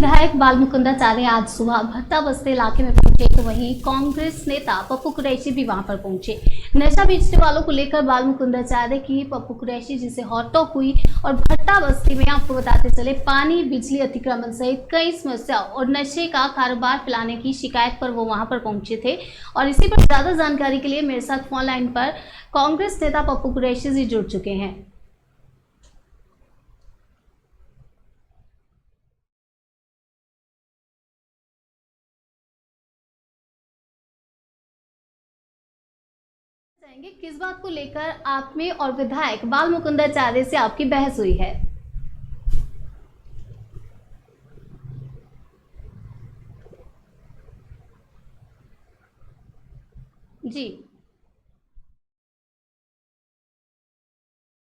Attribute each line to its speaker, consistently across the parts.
Speaker 1: विधायक बालमुकुंदाचार्य आज सुबह भट्टा बस्ती इलाके में पहुंचे तो वहीं कांग्रेस नेता पप्पू कुरैशी भी वहां पर पहुंचे। नशा बेचने वालों को लेकर बालमुकुंदाचार्य की पप्पू कुरैशी जी से हॉटटॉक हुई और भट्टा बस्ती में आपको बताते चले पानी बिजली अतिक्रमण सहित कई समस्याओं और नशे का कारोबार फैलाने की शिकायत पर वो वहां पर पहुंचे थे। और इसी पर ज्यादा जानकारी के लिए मेरे साथ फोन लाइन पर कांग्रेस नेता पप्पू कुरैशी जी जुड़ चुके हैं। किस बात को लेकर आप में और विधायक बालमुकुंदाचार्य से आपकी बहस हुई है? जी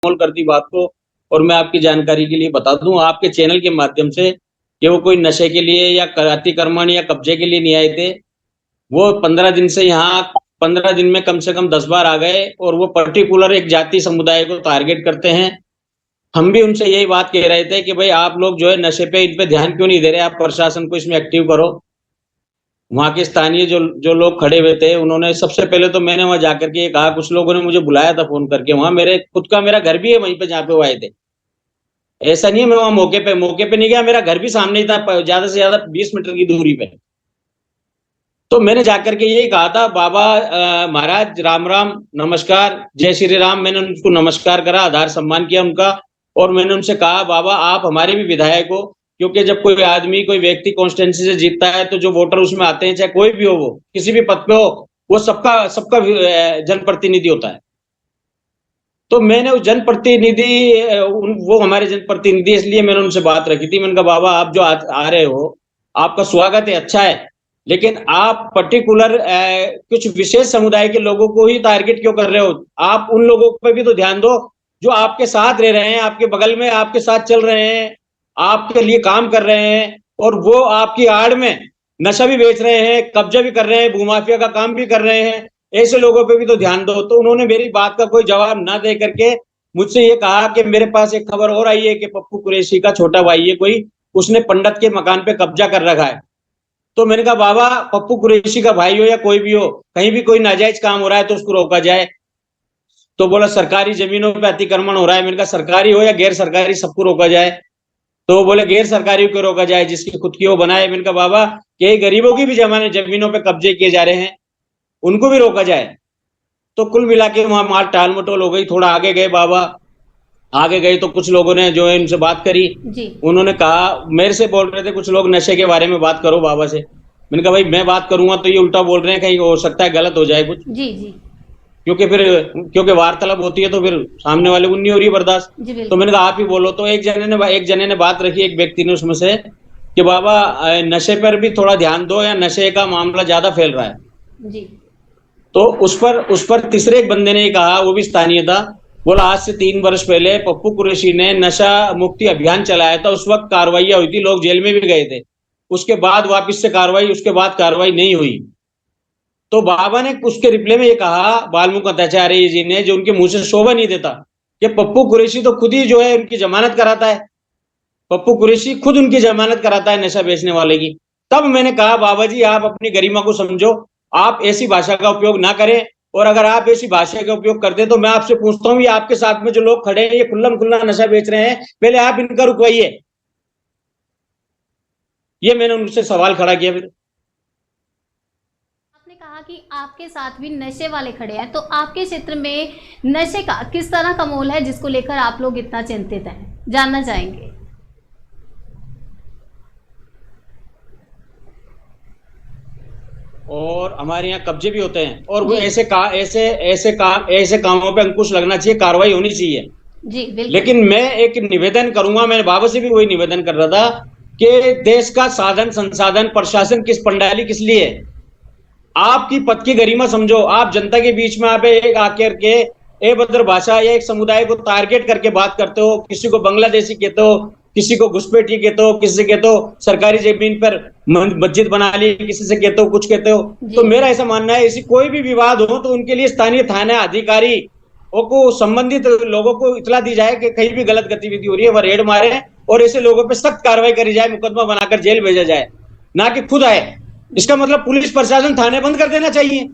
Speaker 2: कर दी बात को। और मैं आपकी जानकारी के लिए बता दूं आपके चैनल के माध्यम से कि वो कोई नशे के लिए या अतिक्रमण या कब्जे के लिए नहीं आए थे। वो 15 दिन से यहाँ 15 दिन में कम से कम 10 बार आ गए और वो पर्टिकुलर एक जाति समुदाय को टारगेट करते हैं। हम भी उनसे यही बात कह रहे थे कि भाई आप लोग जो है नशे पे इन पे ध्यान क्यों नहीं दे रहे, आप प्रशासन को इसमें एक्टिव करो। वहाँ के स्थानीय जो लोग खड़े हुए थे उन्होंने सबसे पहले तो मैंने वहां जाकर के ये कहा, कुछ लोगों ने मुझे बुलाया था फोन करके, वहां मेरे खुद का मेरा घर भी है वहीं पे जहाँ पे वो आए थे। ऐसा नहीं है मैं वहां मौके पे नहीं गया, मेरा घर भी सामने ही था, ज्यादा से ज्यादा 20 मीटर की दूरी पे। तो मैंने जाकर के यही कहा था, बाबा महाराज राम राम नमस्कार जय श्री राम। मैंने उनको नमस्कार करा, आधार सम्मान किया उनका। और मैंने उनसे कहा बाबा आप हमारे भी विधायक हो, क्योंकि जब कोई आदमी कोई व्यक्ति कॉन्स्टिट्यूंसी से जीतता है तो जो वोटर उसमें आते हैं, चाहे कोई भी हो, वो किसी भी पद पे हो, वो सबका सबका जनप्रतिनिधि होता है। तो मैंने उस जनप्रतिनिधि वो हमारे जनप्रतिनिधि, इसलिए मैंने उनसे बात रखी थी। मैंने कहा बाबा आप जो आ रहे हो आपका स्वागत है, अच्छा है, लेकिन आप पर्टिकुलर कुछ विशेष समुदाय के लोगों को ही टारगेट क्यों कर रहे हो? आप उन लोगों पर भी तो ध्यान दो जो आपके साथ रह रहे हैं, आपके बगल में आपके साथ चल रहे हैं, आपके लिए काम कर रहे हैं, और वो आपकी आड़ में नशा भी बेच रहे हैं, कब्जा भी कर रहे हैं, भूमाफिया का काम भी कर रहे हैं। ऐसे लोगों पे भी तो ध्यान दो। तो उन्होंने मेरी बात का कोई जवाब ना दे करके मुझसे ये कहा कि मेरे पास एक खबर और आई है कि पप्पू कुरैशी का छोटा भाई है कोई, उसने पंडित के मकान पे कब्जा कर रखा है। तो मैंने कहा बाबा पप्पू कुरैशी का भाई हो या कोई भी हो, कहीं भी कोई नाजायज काम हो रहा है तो उसको रोका जाए। तो बोला सरकारी जमीनों पे अतिक्रमण हो रहा है। मैंने कहा सरकारी हो या गैर सरकारी सबको रोका जाए। तो बोले गैर सरकारी को रोका जाए, जिसकी खुद की वो बनाए। मैंने कहा बाबा कई गरीबों की भी जमीनों पे कब्जे किए जा रहे हैं, उनको भी रोका जाए। तो कुल मिला के वहां माल टाल मटोल हो गई। थोड़ा आगे गए बाबा, आगे गए तो कुछ लोगों ने जो है इनसे बात करी। उन्होंने कहा, मेरे से बोल रहे थे कुछ लोग नशे के बारे में बात करो बाबा से। मैंने कहा भाई मैं बात करूंगा तो ये उल्टा बोल रहे हैं, कहीं हो सकता है गलत हो जाए कुछ।
Speaker 1: जी
Speaker 2: क्योंकि वार्तालाप होती है तो फिर सामने वाले को नहीं हो रही बर्दाश्त। तो मैंने कहा आप ही बोलो। तो एक जने ने बात रखी, एक व्यक्ति ने उसमें से, कि बाबा नशे पर भी थोड़ा ध्यान दो या नशे का मामला ज्यादा फैल रहा है।
Speaker 1: जी
Speaker 2: तो उस पर तीसरे एक बंदे ने कहा, वो भी स्थानीय था, बोला आज से 3 वर्ष पहले पप्पू कुरैशी ने नशा मुक्ति अभियान चलाया था, उस वक्त कार्रवाई हुई थी, लोग जेल में भी गए थे। उसके बाद वापस से उसके बाद कार्रवाई नहीं हुई। तो बाबा ने उसके रिप्लाई में ये कहा बालमुकुंदाचार्य जी ने, जो उनके मुंह से शोभा नहीं देता, कि पप्पू कुरैशी तो खुद ही जो है उनकी जमानत कराता है। पप्पू कुरैशी खुद उनकी जमानत कराता है नशा बेचने वाले की। तब मैंने कहा बाबा जी आप अपनी गरिमा को समझो, आप ऐसी भाषा का उपयोग ना करें, और अगर आप ऐसी भाषा का उपयोग करते तो मैं आपसे पूछता हूँ, ये आपके साथ में जो लोग खड़े हैं ये खुल्ला नशा बेच रहे हैं, पहले आप इनका रुकवाइए। ये मैंने उनसे सवाल खड़ा किया। फिर
Speaker 1: आपने कहा कि आपके साथ भी नशे वाले खड़े हैं, तो आपके क्षेत्र में नशे का किस तरह का मोल है जिसको लेकर आप लोग इतना चिंतित हैं, जानना चाहेंगे।
Speaker 2: और हमारे यहाँ कब्जे भी होते हैं, और वो ऐसे कामों पे अंकुश लगना चाहिए, कार्रवाई होनी चाहिए।
Speaker 1: जी बिल्कुल।
Speaker 2: लेकिन मैं एक निवेदन करूंगा, मैंने बाबा से भी वही निवेदन कर रहा था कि देश का साधन संसाधन प्रशासन किस पंडाली किस लिए है? आपकी पद की गरिमा समझो। आप जनता के बीच में आप एक आकर के अभद्र भाषा या एक समुदाय को टारगेट करके बात करते हो, किसी को बांग्लादेशी कहते हो, किसी को घुसपैठी कहते हो, किसी से कहते हो सरकारी जमीन पर मस्जिद बना ली, किसी से कहते हो कुछ कहते हो। तो मेरा ऐसा मानना है, ऐसी कोई भी विवाद हो तो उनके लिए स्थानीय थाना अधिकारी को संबंधित लोगों को इतला दी जाए कि कहीं भी गलत गतिविधि हो रही है, वह रेड मारे और ऐसे लोगों पे सख्त कार्रवाई करी जाए, मुकदमा बनाकर जेल भेजा जाए, ना कि खुद आए। इसका मतलब पुलिस प्रशासन थाने बंद कर देना चाहिए।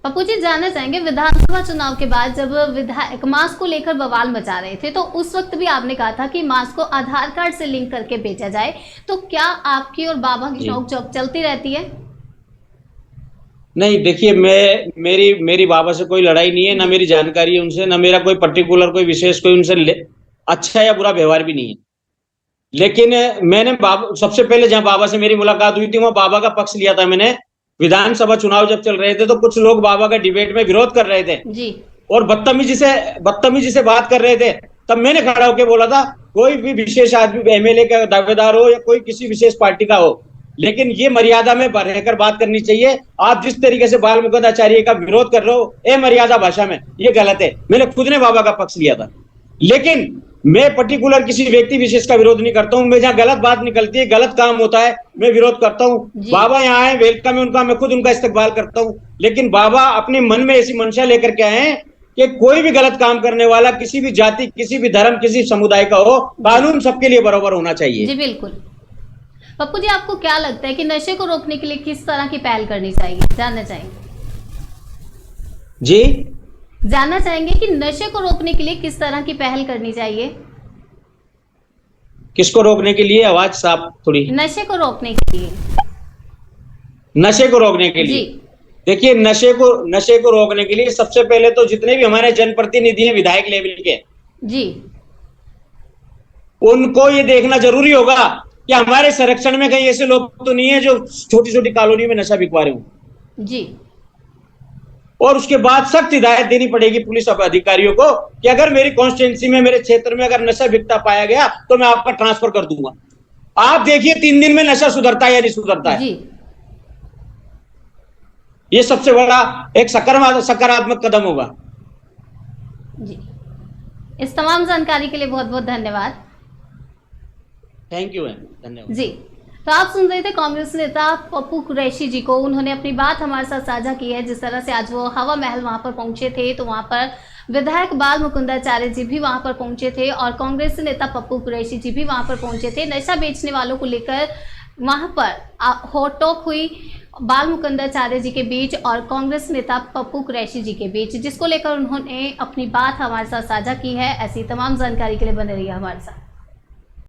Speaker 1: पप्पू जी, जानना चाहेंगे, विधानसभा चुनाव के बाद जब विधायक मास्क को लेकर बवाल मचा रहे थे तो उस वक्त भी आपने कहा था कि मास्क को आधार कार्ड से लिंक करके बेचा जाए, तो क्या आपकी और बाबा की नोक-झोंक चलती रहती है?
Speaker 2: नहीं, देखिए, मेरी बाबा से कोई लड़ाई नहीं है, ना मेरी जानकारी है उनसे, ना मेरा कोई पर्टिकुलर कोई विशेष कोई उनसे अच्छा या बुरा व्यवहार भी नहीं है। लेकिन मैंने सबसे पहले जहां बाबा से मेरी मुलाकात हुई थी वहां बाबा का पक्ष लिया था मैंने। विधानसभा चुनाव जब चल रहे थे तो कुछ लोग बाबा का डिबेट में विरोध कर रहे थे
Speaker 1: जी।
Speaker 2: और बदतमीजी से बात कर रहे थे। तब मैंने खड़ा होकर बोला था, कोई भी विशेष आदमी एमएलए का दावेदार हो या कोई किसी विशेष पार्टी का हो, लेकिन ये मर्यादा में रहकर बात करनी चाहिए। आप जिस तरीके से बाल मुकुंदाचार्य का विरोध कर रहे हो मर्यादा भाषा में, ये गलत है। मैंने खुद ने बाबा का पक्ष लिया था। लेकिन मैं पर्टिकुलर किसी व्यक्ति विशेष का विरोध नहीं करता हूं। मैं जहां गलत बात निकलती है, गलत काम होता है, मैं विरोध करता हूं। बाबा यहाँ आए, वेलकम है उनका, मैं खुद उनका इस्तकबाल करता हूं। लेकिन बाबा अपने मन में ऐसी मंशा लेकर के आए हैं कि कोई भी गलत काम करने वाला, किसी भी जाति, किसी भी धर्म, किसी समुदाय का हो, कानून सबके लिए बराबर होना चाहिए।
Speaker 1: जी बिल्कुल। पप्पू जी, आपको क्या लगता है कि नशे को रोकने के लिए किस तरह की पहल करनी चाहिए, जानना चाहेंगे?
Speaker 2: जी,
Speaker 1: जानना चाहेंगे कि नशे को रोकने के लिए किस तरह की पहल करनी चाहिए?
Speaker 2: किसको रोकने के लिए? आवाज साफ थोड़ी।
Speaker 1: नशे को रोकने के लिए।
Speaker 2: नशे को रोकने के लिए, देखिए, नशे को रोकने के लिए सबसे पहले तो जितने भी हमारे जनप्रतिनिधि हैं विधायक लेवल के
Speaker 1: जी,
Speaker 2: उनको ये देखना जरूरी होगा कि हमारे संरक्षण में कहीं ऐसे लोग तो नहीं है जो छोटी छोटी कॉलोनी में नशा बिकवा रहे हो
Speaker 1: जी।
Speaker 2: और उसके बाद सख्त हिदायत देनी पड़ेगी पुलिस अधिकारियों को कि अगर मेरी कॉन्स्टिट्यूंसी में, मेरे क्षेत्र में अगर नशा बिकता पाया गया तो मैं आपका ट्रांसफर कर दूंगा। आप देखिए 3 दिन में नशा सुधरता है या नहीं सुधरता है।
Speaker 1: जी।
Speaker 2: ये सबसे बड़ा एक सकारात्मक कदम होगा।
Speaker 1: जी, इस तमाम जानकारी के लिए बहुत बहुत धन्यवाद।
Speaker 2: थैंक यू, धन्यवाद
Speaker 1: जी। तो आप सुन रहे थे कांग्रेस नेता पप्पू कुरैशी जी को। उन्होंने अपनी बात हमारे साथ साझा की है। जिस तरह से आज वो हवा महल वहां पर पहुंचे थे तो वहां पर विधायक बाल मुकुंदाचार्य जी भी वहां पर पहुंचे थे और कांग्रेस नेता पप्पू कुरैशी जी भी वहां पर पहुंचे थे। नशा बेचने वालों को लेकर वहां पर होटोक हुई बाल मुकुंदाचार्य जी के बीच और कांग्रेस नेता पप्पू कुरैशी जी के बीच, जिसको लेकर उन्होंने अपनी बात हमारे साथ साझा की है। ऐसी तमाम जानकारी के लिए बने रहिए हमारे साथ।